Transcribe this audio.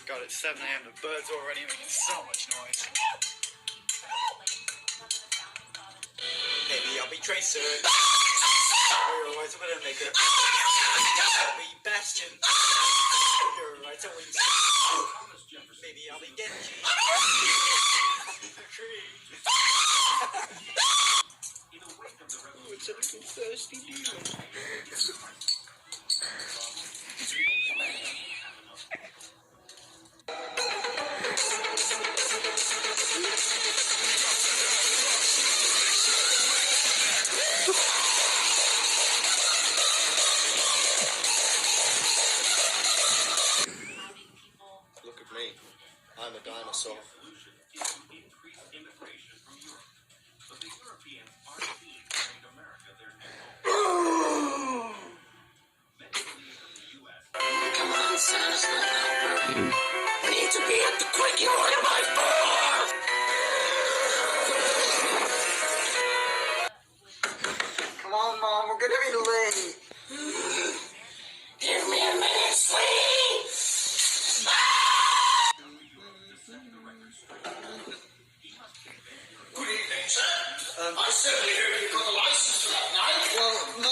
God, it's 7 a.m. The birds are already making so much noise. Maybe I'll be Tracer. You're always a Widowmaker. I'll be Bastion. You're right to win. Maybe I'll be Genji. Oh, it's a little thirsty demon. Look at me. I'm a dinosaur. Come on, Santa's not helper. I need to be at the quickie order by 4. Come on, Mom, we're gonna be late. Give me a minute, sweetie. Good evening, sir. I certainly heard you got a license for that night. Well, no,